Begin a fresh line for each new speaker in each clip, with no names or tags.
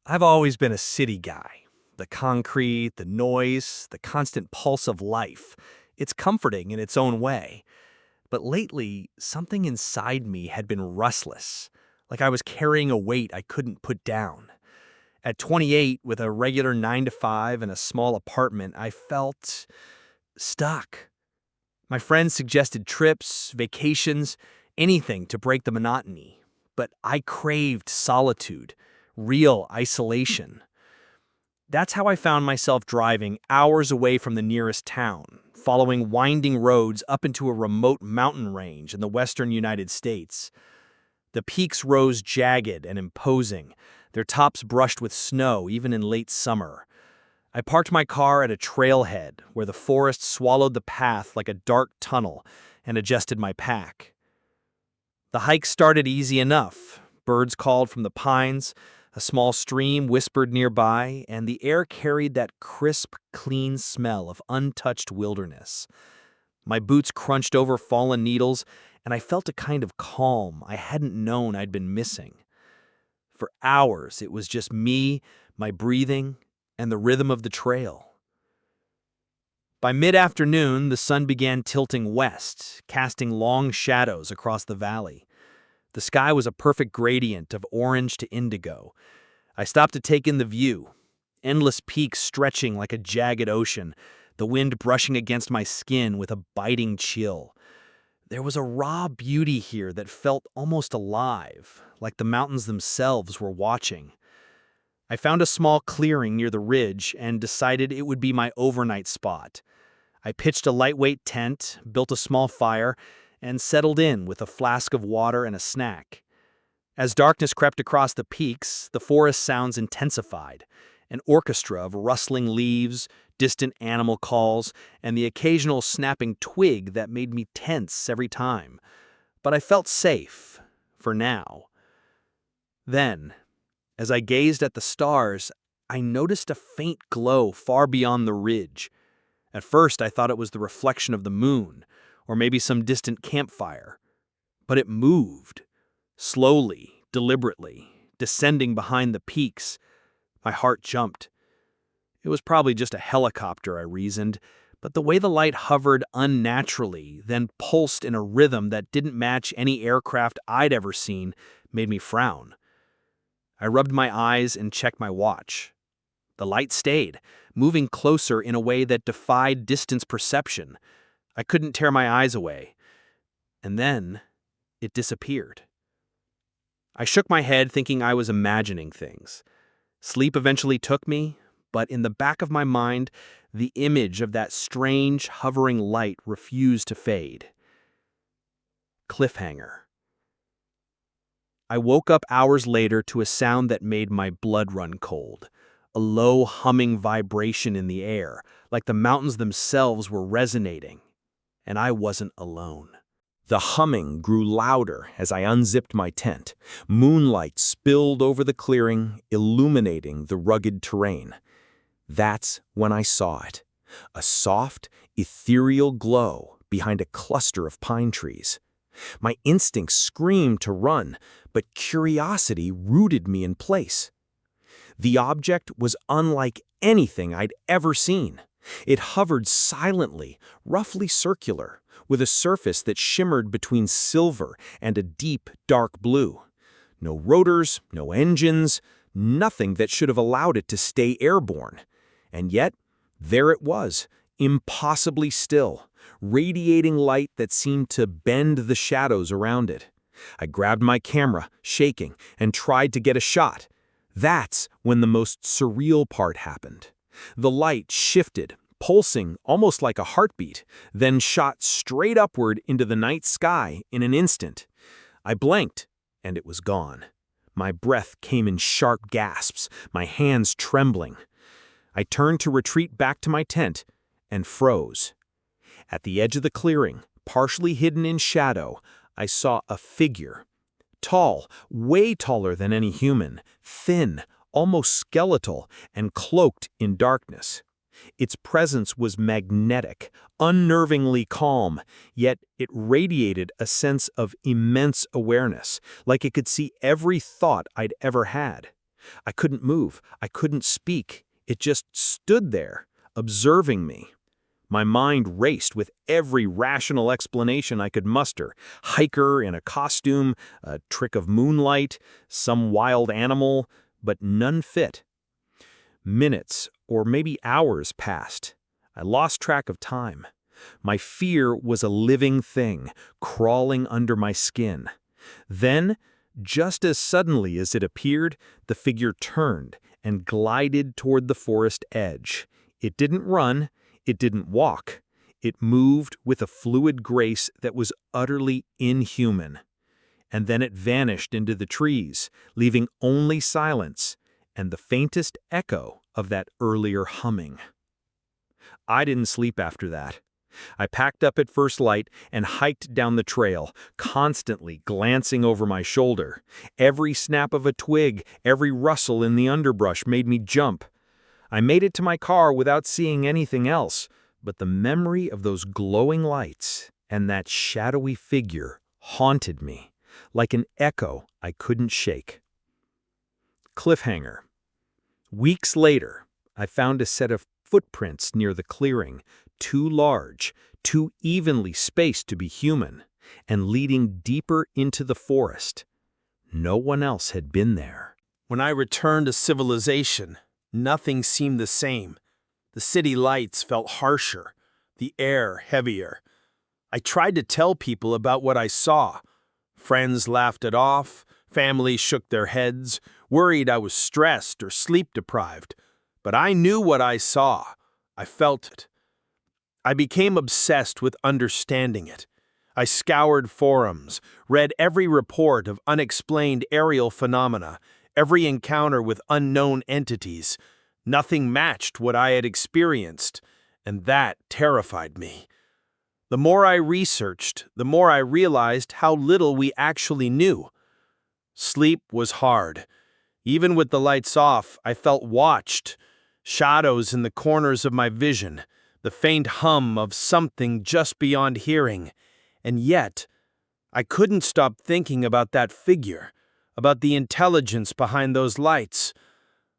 I've always been a city guy. The concrete, the noise, the constant pulse of life. It's comforting in its own way. But lately, something inside me had been restless, like I was carrying a weight I couldn't put down. At 28, with a regular 9 to 5 and a small apartment, I felt stuck. My friends suggested trips, vacations, anything to break the monotony. But I craved solitude, real isolation. That's how I found myself driving hours away from the nearest town, following winding roads up into a remote mountain range in the western United States. The peaks rose jagged and imposing, their tops brushed with snow even in late summer. I parked my car at a trailhead where the forest swallowed the path like a dark tunnel and adjusted my pack. The hike started easy enough. Birds called from the pines, a small stream whispered nearby, and the air carried that crisp, clean smell of untouched wilderness. My boots crunched over fallen needles, and I felt a kind of calm I hadn't known I'd been missing. For hours, it was just me, my breathing, and the rhythm of the trail. By mid-afternoon, the sun began tilting west, casting long shadows across the valley. The sky was a perfect gradient of orange to indigo. I stopped to take in the view, endless peaks stretching like a jagged ocean, the wind brushing against my skin with a biting chill. There was a raw beauty here that felt almost alive, like the mountains themselves were watching. I found a small clearing near the ridge and decided it would be my overnight spot. I pitched a lightweight tent, built a small fire, and settled in with a flask of water and a snack. As darkness crept across the peaks, the forest sounds intensified, an orchestra of rustling leaves, distant animal calls, and the occasional snapping twig that made me tense every time. But I felt safe, for now. Then, as I gazed at the stars, I noticed a faint glow far beyond the ridge. At first, I thought it was the reflection of the moon, or maybe some distant campfire. But it moved, slowly, deliberately, descending behind the peaks. My heart jumped. It was probably just a helicopter, I reasoned, but the way the light hovered unnaturally, then pulsed in a rhythm that didn't match any aircraft I'd ever seen, made me frown. I rubbed my eyes and checked my watch. The light stayed, moving closer in a way that defied distance perception. I couldn't tear my eyes away. And then, it disappeared. I shook my head thinking I was imagining things. Sleep eventually took me, but in the back of my mind, the image of that strange, hovering light refused to fade. Cliffhanger. I woke up hours later to a sound that made my blood run cold. A low, humming vibration in the air, like the mountains themselves were resonating. And I wasn't alone. The humming grew louder as I unzipped my tent. Moonlight spilled over the clearing, illuminating the rugged terrain. That's when I saw it. A soft, ethereal glow behind a cluster of pine trees. My instincts screamed to run, but curiosity rooted me in place. The object was unlike anything I'd ever seen. It hovered silently, roughly circular, with a surface that shimmered between silver and a deep, dark blue. No rotors, no engines, nothing that should have allowed it to stay airborne. And yet, there it was, impossibly still, radiating light that seemed to bend the shadows around it. I grabbed my camera, shaking, and tried to get a shot. That's when the most surreal part happened. The light shifted, pulsing almost like a heartbeat, then shot straight upward into the night sky in an instant. I blinked, and it was gone. My breath came in sharp gasps, my hands trembling. I turned to retreat back to my tent and froze. At the edge of the clearing, partially hidden in shadow, I saw a figure. Tall, way taller than any human, thin, almost skeletal, and cloaked in darkness. Its presence was magnetic, unnervingly calm, yet it radiated a sense of immense awareness, like it could see every thought I'd ever had. I couldn't move. I couldn't speak. It just stood there, observing me. My mind raced with every rational explanation I could muster. Hiker in a costume, a trick of moonlight, some wild animal, but none fit. Minutes, or maybe hours passed. I lost track of time. My fear was a living thing, crawling under my skin. Then, just as suddenly as it appeared, the figure turned and glided toward the forest edge. It didn't run, it didn't walk. It moved with a fluid grace that was utterly inhuman. And then it vanished into the trees, leaving only silence and the faintest echo of that earlier humming. I didn't sleep after that. I packed up at first light and hiked down the trail, constantly glancing over my shoulder. Every snap of a twig, every rustle in the underbrush made me jump. I made it to my car without seeing anything else, but the memory of those glowing lights and that shadowy figure haunted me, like an echo I couldn't shake. Cliffhanger. Weeks later, I found a set of footprints near the clearing, too large, too evenly spaced to be human, and leading deeper into the forest. No one else had been there.
When I returned to civilization, nothing seemed the same. The city lights felt harsher, the air heavier. I tried to tell people about what I saw. Friends laughed it off, family shook their heads, worried I was stressed or sleep-deprived. But I knew what I saw. I felt it. I became obsessed with understanding it. I scoured forums, read every report of unexplained aerial phenomena, every encounter with unknown entities. Nothing matched what I had experienced, and that terrified me. The more I researched, the more I realized how little we actually knew. Sleep was hard. Even with the lights off, I felt watched. Shadows in the corners of my vision, the faint hum of something just beyond hearing. And yet, I couldn't stop thinking about that figure, about the intelligence behind those lights.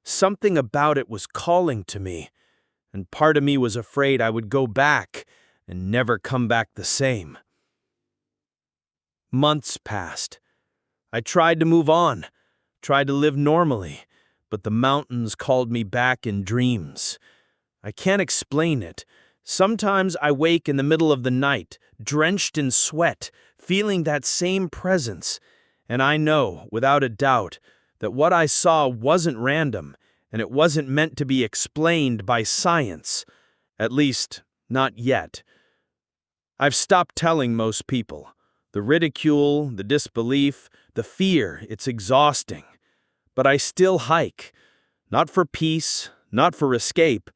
Something about it was calling to me, and part of me was afraid I would go back and never come back the same. Months passed. I tried to move on, tried to live normally, but the mountains called me back in dreams. I can't explain it. Sometimes I wake in the middle of the night, drenched in sweat, feeling that same presence. And I know, without a doubt, that what I saw wasn't random, and it wasn't meant to be explained by science. At least, not yet. I've stopped telling most people. The ridicule, the disbelief, the fear, it's exhausting. But I still hike. Not for peace, not for escape,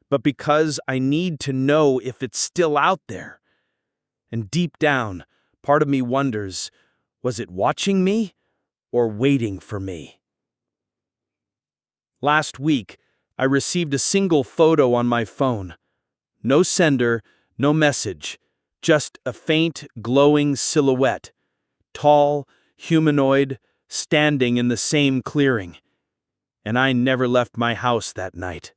but because I need to know if it's still out there. And deep down, part of me wonders, was it watching me or waiting for me? Last week, I received a single photo on my phone. No sender, no message, just a faint, glowing silhouette. Tall, humanoid, standing in the same clearing. And I never left my house that night.